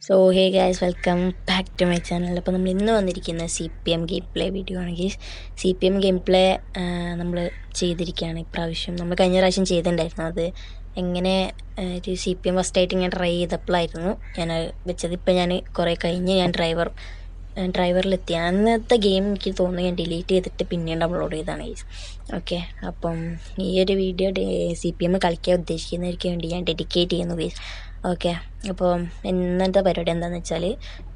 So hey guys, welcome back to my channel. അപ്പോൾ നമ്മൾ ഇന്ന് വന്നിരിക്കുന്ന CPM ഗെയിം പ്ലേ വീഡിയോ ആണെങ്കിൽ CPM ഗെയിം പ്ലേ നമ്മൾ ചെയ്തിരിക്കുകയാണ് ഇപ്രാവശ്യം. നമ്മൾ കഴിഞ്ഞ പ്രാവശ്യം ചെയ്തിട്ടുണ്ടായിരുന്നു. അത് എങ്ങനെ ഒരു CPM ഫസ്റ്റായിട്ട് ഞാൻ ട്രൈ ചെയ്തപ്പോഴായിരുന്നു ഞാൻ വെച്ചത്. ഇപ്പം ഞാൻ കുറേ കഴിഞ്ഞ് ഞാൻ ഡ്രൈവറിലെത്തി. അന്നത്തെ ഗെയിം എനിക്ക് തോന്നുന്നു ഞാൻ ഡിലീറ്റ് ചെയ്തിട്ട് പിന്നീട് അപ്ലോഡ് ചെയ്തതാണ് ഗൈസ്. ഓക്കെ, അപ്പം ഈ ഒരു വീഡിയോ CPM കളിക്കാൻ ഉദ്ദേശിക്കുന്നവർക്ക് വേണ്ടി ഞാൻ ഡെഡിക്കേറ്റ് ചെയ്യുന്നു ഗൈസ്. ഓക്കെ, അപ്പോൾ ഇന്നത്തെ പരിപാടി എന്താണെന്ന് വെച്ചാൽ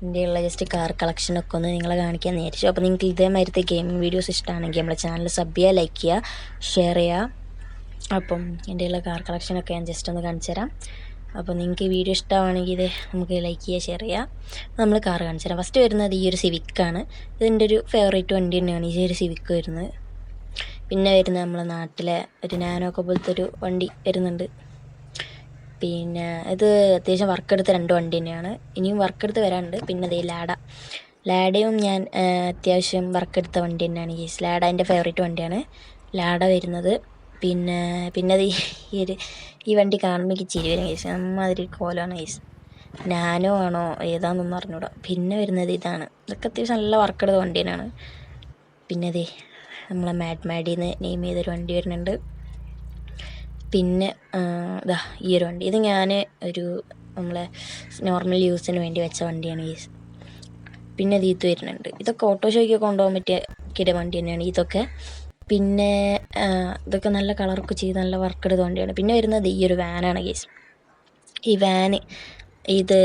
ഇന്ത്യയുള്ള ജസ്റ്റ് കാർ കളക്ഷനൊക്കെ ഒന്ന് നിങ്ങളെ കാണിക്കാൻ വിചാരിച്ചു. അപ്പോൾ നിങ്ങൾക്ക് ഇതേമാതിരത്തെ ഗെയിമിംഗ് വീഡിയോസ് ഇഷ്ടമാണെങ്കിൽ നമ്മുടെ ചാനൽ സബ് ചെയ്യുക, ലൈക്ക് ചെയ്യുക, ഷെയർ ചെയ്യുക. അപ്പം ഇന്ത്യയുള്ള കാർ കളക്ഷനൊക്കെ ഞാൻ ജസ്റ്റ് ഒന്ന് കാണിച്ചു തരാം. അപ്പോൾ നിങ്ങൾക്ക് ഈ വീഡിയോ ഇഷ്ടമാണെങ്കിൽ ഇത് നമുക്ക് ലൈക്ക് ചെയ്യുക, ഷെയർ ചെയ്യുക. നമ്മൾ കാർ കാണിച്ചു തരാം. ഫസ്റ്റ് വരുന്നത് ഈ ഒരു സിവിക്കാണ്. ഇതിൻ്റെ ഒരു ഫേവറേറ്റ് വണ്ടി തന്നെയാണ് ഈ ഒരു സിവിക്ക് വരുന്നത്. പിന്നെ വരുന്നത് നമ്മളെ നാട്ടിലെ ഒരു നാനോക്കെ പോലത്തെ ഒരു വണ്ടി വരുന്നുണ്ട്. പിന്നെ ഇത് അത്യാവശ്യം വർക്കെടുത്ത രണ്ട് വണ്ടി തന്നെയാണ്. ഇനിയും വർക്കെടുത്ത് വരാനുണ്ട്. പിന്നെ അതേ ലാഡയും ഞാൻ അത്യാവശ്യം വർക്കെടുത്ത വണ്ടി തന്നെയാണ്. ഈ ലാഡ എൻ്റെ ഫേവറേറ്റ് വണ്ടിയാണ് ലാഡ വരുന്നത്. പിന്നെ അത് ഈ വണ്ടി കാണുമ്പോൾ എനിക്ക് ചിരി വരും കേസ്. അമ്മാതിരി കോലമാണ് കേസ്. നാനോ ആണോ ഏതാണെന്നൊന്നും അറിഞ്ഞൂടാ. പിന്നെ വരുന്നത് ഇതാണ്. ഇതൊക്കെ അത്യാവശ്യം നല്ല വർക്കെടുത്ത വണ്ടി തന്നെയാണ്. പിന്നെ അതേ നമ്മളെ മാഡിന്ന് നെയിം ചെയ്തൊരു വണ്ടി വരുന്നുണ്ട്. പിന്നെ ഇതാ ഈ ഒരു വണ്ടി, ഇത് ഞാൻ ഒരു നമ്മളെ നോർമൽ യൂസിന് വേണ്ടി വെച്ച വണ്ടിയാണ് ഈ. പിന്നെ ഇത് വരുന്നുണ്ട്. ഇതൊക്കെ ഓട്ടോ ഷോയ്ക്ക് കൊണ്ടുപോകാൻ പറ്റിയ വണ്ടി തന്നെയാണ് ഇതൊക്കെ. പിന്നെ ഇതൊക്കെ നല്ല കളറൊക്കെ ചെയ്ത് നല്ല വർക്കെടുത്ത വണ്ടിയാണ്. പിന്നെ വരുന്നത് ഈ ഒരു വാനാണ് കേസ്. ഈ വാന് ഇത്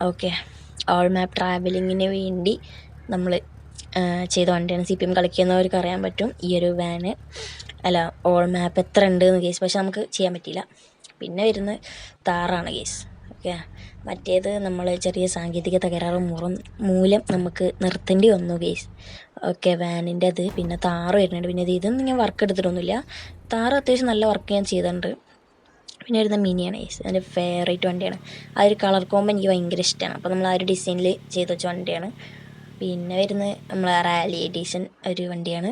ഓക്കെ ഓൾ മാപ്പ് ട്രാവലിങ്ങിന് വേണ്ടി നമ്മൾ ചെയ്ത വണ്ടിയാണ്. CPM കളിക്കുന്നവർക്ക് അറിയാൻ പറ്റും ഈ ഒരു വാന് ഓൾ മാപ്പ് എത്ര ഉണ്ട് എന്ന് കേസ്. പക്ഷെ നമുക്ക് ചെയ്യാൻ പറ്റിയില്ല. പിന്നെ വരുന്നത് താറാണ് കേസ്. ഓക്കെ, മറ്റേത് നമ്മൾ ചെറിയ സാങ്കേതിക തകരാറ് മൂലം നമുക്ക് നിർത്തേണ്ടി വന്നു കേസ്. ഓക്കെ, വാനിൻ്റെ അത്. പിന്നെ താറ് വരുന്നുണ്ട്. പിന്നെ ഇതൊന്നും ഞാൻ വർക്ക് എടുത്തിട്ടൊന്നുമില്ല. താറ് അത്യാവശ്യം നല്ല വർക്ക് ഞാൻ ചെയ്തിട്ടുണ്ട്. പിന്നെ വരുന്ന മിനിയാണ് കേസ്. എൻ്റെ ഫേവറേറ്റ് വണ്ടിയാണ്. ആ ഒരു കളർ കോമ്പോ എനിക്ക് ഭയങ്കര ഇഷ്ടമാണ്. അപ്പോൾ നമ്മൾ ആ ഒരു ഡിസൈനിൽ ചെയ്ത് വെച്ച വണ്ടിയാണ്. പിന്നെ വരുന്നത് നമ്മൾ റാലി എഡീഷൻ ഒരു വണ്ടിയാണ്.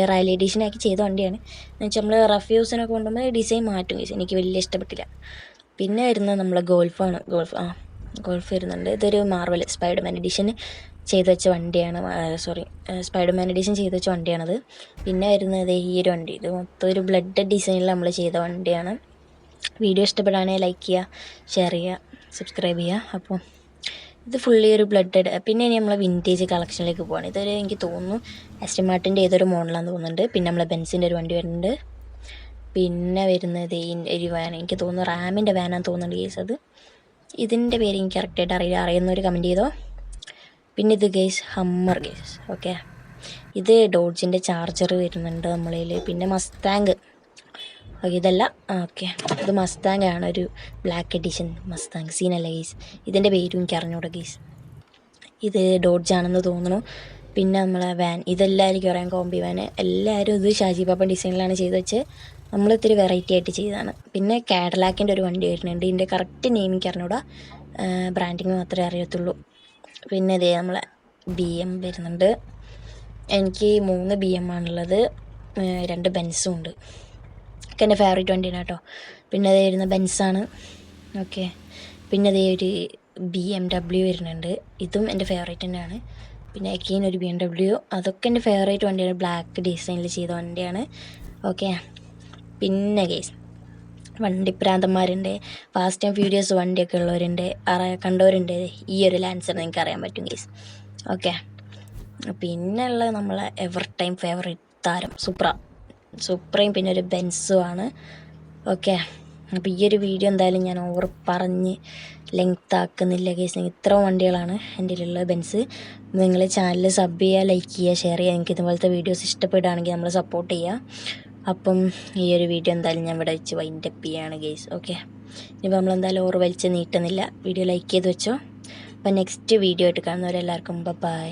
റാലി എഡീഷനാക്കി ചെയ്ത വണ്ടിയാണ്. എന്ന് വെച്ചാൽ നമ്മൾ റഫ് യൂസിനൊക്കെ കൊണ്ടുപോകുമ്പോൾ ഡിസൈൻ മാറ്റും കേസ്. എനിക്ക് വലിയ ഇഷ്ടപ്പെട്ടില്ല. പിന്നെ വരുന്നത് നമ്മളെ ഗോൾഫാണ്. ഗോൾഫ് വരുന്നുണ്ട്. ഇതൊരു മാർവൽ സ്പൈഡർമാൻ എഡിഷൻ ചെയ്ത് വെച്ച വണ്ടിയാണ്. സ്പൈഡർമാൻ എഡിഷൻ ചെയ്ത് വെച്ച വണ്ടിയാണത്. പിന്നെ വരുന്നത് ഈ ഒരു വണ്ടി. ഇത് മൊത്തം ഒരു ബ്ലഡ് ഡിസൈനിൽ നമ്മൾ ചെയ്ത വണ്ടിയാണ്. വീഡിയോ ഇഷ്ടപ്പെടുകയാണെങ്കിൽ ലൈക്ക് ചെയ്യുക, ഷെയർ ചെയ്യുക, സബ്സ്ക്രൈബ് ചെയ്യുക. അപ്പോൾ ഇത് ഫുള്ളി ഒരു ബ്ലഡഡ്. പിന്നെ ഇനി നമ്മളെ വിൻറ്റേജ് കളക്ഷനിലേക്ക് പോവാണ്. ഇതൊരു എനിക്ക് തോന്നുന്നു ആസ്റ്റൺ മാർട്ടിൻ്റെ ഏതൊരു മോഡലാണെന്ന് തോന്നുന്നുണ്ട്. പിന്നെ നമ്മളെ ബെൻസിൻ്റെ ഒരു വണ്ടി വരുന്നുണ്ട്. പിന്നെ വരുന്നത് ഒരു വാൻ, എനിക്ക് തോന്നുന്നു റാമിൻ്റെ വാനാന്ന് തോന്നുന്നുണ്ട് കേസ്. അത് ഇതിൻ്റെ പേര് എനിക്ക് കറക്റ്റായിട്ട് അറിയുന്നവർ കമൻറ്റ് ചെയ്തോ. പിന്നെ ഇത് ഗേസ് ഹമ്മർ ഗേസ്. ഓക്കെ, ഇത് ഡോഡ്ജിൻ്റെ ചാർജർ വരുന്നുണ്ട് നമ്മളതിൽ. പിന്നെ മസ്താങ്. ഓക്കെ, ഇതല്ല. ഓക്കെ, ഇത് മസ്താങ് ആണ്, ഒരു ബ്ലാക്ക് എഡിഷൻ മസ്താങ് സീനല്ല ഗേസ്. ഇതിൻ്റെ പേരും എനിക്ക് അറിഞ്ഞൂടാ ഗേസ്. ഇത് ഡോഡ്ജാണെന്ന് തോന്നുന്നു. പിന്നെ നമ്മളെ വാൻ, ഇതെല്ലാവർക്കും അറിയാം, കോമ്പി വാന്. എല്ലാവരും ഇത് ഷാജി പാപ്പൻ ഡിസൈനിലാണ് ചെയ്ത് വെച്ച്. നമ്മളിത്തിരി വെറൈറ്റി ആയിട്ട് ചെയ്തതാണ്. പിന്നെ കാഡിലാക്കിൻ്റെ ഒരു വണ്ടി വരുന്നുണ്ട്. ഇതിൻ്റെ കറക്റ്റ് നെയിം എനിക്ക് അറിഞ്ഞൂടാ, ബ്രാൻഡിങ് മാത്രമേ അറിയത്തുള്ളൂ. പിന്നെ ഇതേ നമ്മളെ BM വരുന്നുണ്ട്. എനിക്ക് 3 BM ആണുള്ളത്, 2 ബെൻസും ഉണ്ട്. ഒക്കെ എൻ്റെ ഫേവറേറ്റ് വണ്ടിയാണ് കേട്ടോ. പിന്നെ അതേ വരുന്ന ബെൻസാണ്. ഓക്കെ, പിന്നെ അതേ ഒരു BMW വരുന്നുണ്ട്. ഇതും എൻ്റെ ഫേവറേറ്റ് തന്നെയാണ്. പിന്നെ അഗെയിൻ ഒരു BMW, അതൊക്കെ എൻ്റെ ഫേവറേറ്റ് വണ്ടിയാണ്. ബ്ലാക്ക് ഡിസൈനിൽ ചെയ്ത വണ്ടിയാണ്. ഓക്കെ, പിന്നെ കേസ് വണ്ടിപ്രാന്തന്മാരുണ്ട്, ഫാസ്റ്റ് ആൻഡ് ഫ്യൂരിയസ് വണ്ടിയൊക്കെ ഉള്ളവരുണ്ട്, കണ്ടവരുണ്ട്. ഈ ഒരു ലാൻസർ നിങ്ങൾക്ക് അറിയാൻ പറ്റും കേസ്. ഓക്കെ, പിന്നെ ഉള്ളത് നമ്മളെ എവർ ടൈം ഫേവറേറ്റ് താരം സൂപ്രയും പിന്നെ ഒരു ബെൻസും ആണ്. ഓക്കെ, അപ്പോൾ ഈ ഒരു വീഡിയോ എന്തായാലും ഞാൻ ഓവർ പറഞ്ഞ് ലെങ്ത് ആക്കുന്നില്ല കേസ്. ഇത്ര വണ്ടികളാണ് എൻ്റെ ഉള്ള ബെൻസ്. നിങ്ങൾ ചാനൽ സബ് ചെയ്യുക, ലൈക്ക് ചെയ്യുക, ഷെയർ ചെയ്യുക. എനിക്ക് ഇതുപോലത്തെ വീഡിയോസ് ഇഷ്ടപ്പെടുകയാണെങ്കിൽ നമ്മൾ സപ്പോർട്ട് ചെയ്യുക. അപ്പം ഈ ഒരു വീഡിയോ എന്തായാലും ഞാൻ ഇവിടെ വെച്ച് വൈൻഡപ്പ് ചെയ്യുകയാണ് ഗേസ്. ഓക്കെ, ഇനിയിപ്പോൾ നമ്മളെന്തായാലും ഓവർ വലിച്ച് നീട്ടുന്നില്ല. വീഡിയോ ലൈക്ക് ചെയ്ത് വെച്ചോ. അപ്പം നെക്സ്റ്റ് വീഡിയോ ആയിട്ട് കാണുന്നവരെല്ലാവർക്കും ബൈ.